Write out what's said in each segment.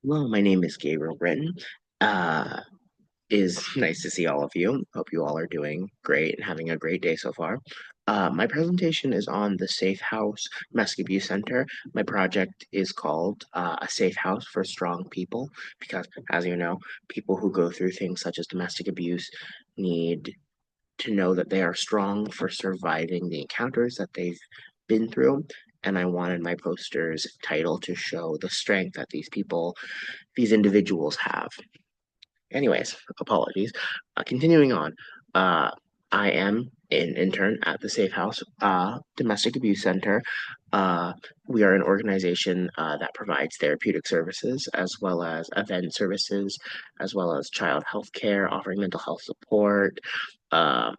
Hello, my name is Gabriel Britton. Uh, is nice to see all of you. Hope you all are doing great and having a great day so far. My presentation is on the Safe House Domestic Abuse Center. My project is called A Safe House for Strong People because, as you know, people who go through things such as domestic abuse need to know that they are strong for surviving the encounters that they've been through. And I wanted my poster's title to show the strength that these individuals have. Anyways, apologies. Continuing on, uh, I am an intern at the Safe House Domestic Abuse Center. Uh, we are an organization that provides therapeutic services as well as event services, as well as child health care, offering mental health support,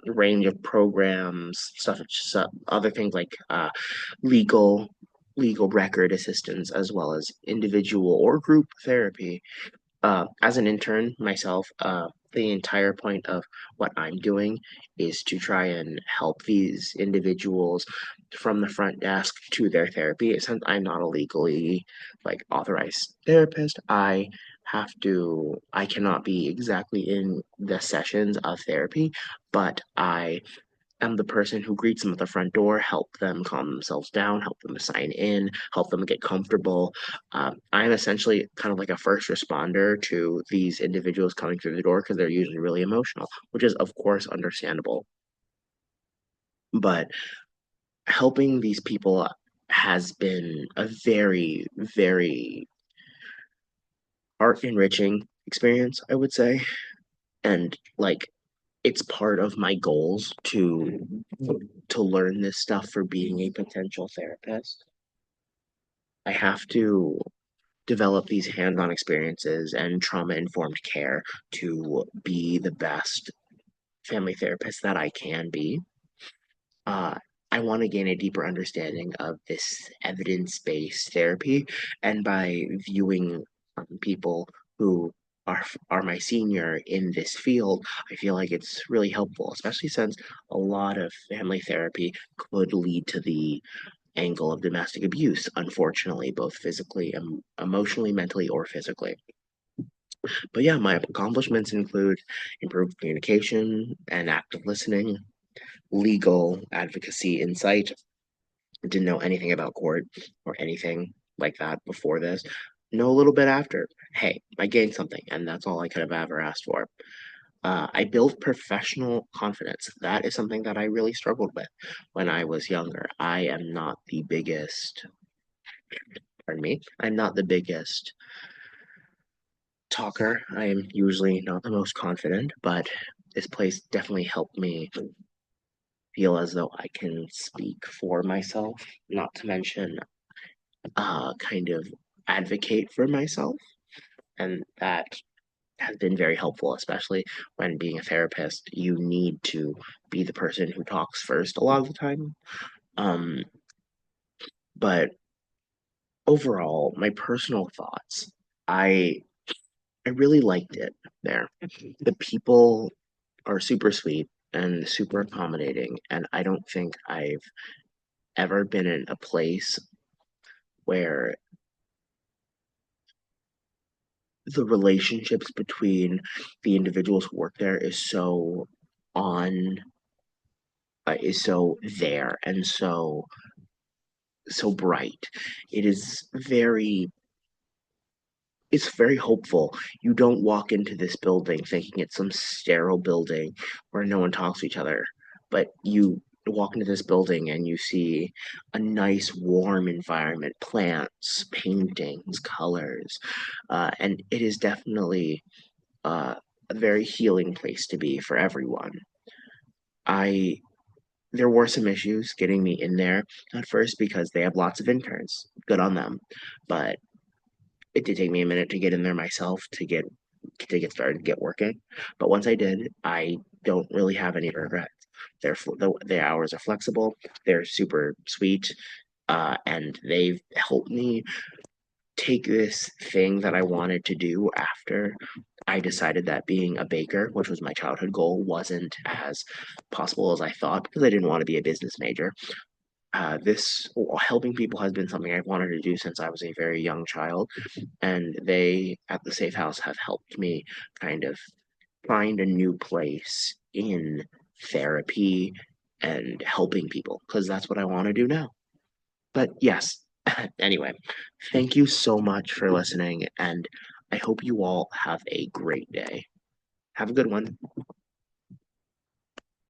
range of programs, other things like legal legal record assistance, as well as individual or group therapy as an intern myself, the entire point of what I'm doing is to try and help these individuals from the front desk to their therapy. Since I'm not a legally authorized therapist, I cannot be exactly in the sessions of therapy, but I'm the person who greets them at the front door, help them calm themselves down, help them sign in, help them get comfortable. I'm essentially kind of like a first responder to these individuals coming through the door because they're usually really emotional, which is, of course, understandable. But helping these people has been a very, very art enriching experience, I would say. And it's part of my goals to learn this stuff for being a potential therapist. I have to develop these hands-on experiences and trauma-informed care to be the best family therapist that I can be. Uh, I want to gain a deeper understanding of this evidence-based therapy, and by viewing people who are my senior in this field, I feel like it's really helpful, especially since a lot of family therapy could lead to the angle of domestic abuse, unfortunately, both physically, emotionally, mentally, or physically. But yeah, my accomplishments include improved communication and active listening, legal advocacy insight. Didn't know anything about court or anything like that before this. Know a little bit after. Hey, I gained something, and that's all I could have ever asked for. I built professional confidence. That is something that I really struggled with when I was younger. I am not the biggest, pardon me, I'm not the biggest talker. I am usually not the most confident, but this place definitely helped me feel as though I can speak for myself, not to mention kind of advocate for myself. And that has been very helpful, especially when being a therapist, you need to be the person who talks first a lot of the time. Um, but overall, my personal thoughts, I I really liked it there. The people are super sweet and super accommodating, and I don't think I've ever been in a place where the relationships between the individuals who work there on is so there and so bright. It is very it's very hopeful. You don't walk into this building thinking it's some sterile building where no one talks to each other, but you walk into this building and you see a nice, warm environment, plants, paintings, colors, and it is definitely a very healing place to be for everyone. I There were some issues getting me in there at first because they have lots of interns. Good on them, but it did take me a minute to get in there myself to get started, get working. But once I did, I don't really have any regrets. The hours are flexible. They're super sweet, and they've helped me take this thing that I wanted to do after I decided that being a baker, which was my childhood goal, wasn't as possible as I thought because I didn't want to be a business major. this helping people has been something I've wanted to do since I was a very young child, and they at the Safe House have helped me kind of find a new place in therapy and helping people because that's what I want to do now. But yes, anyway, thank you so much for listening, and I hope you all have a great day. Have a good one.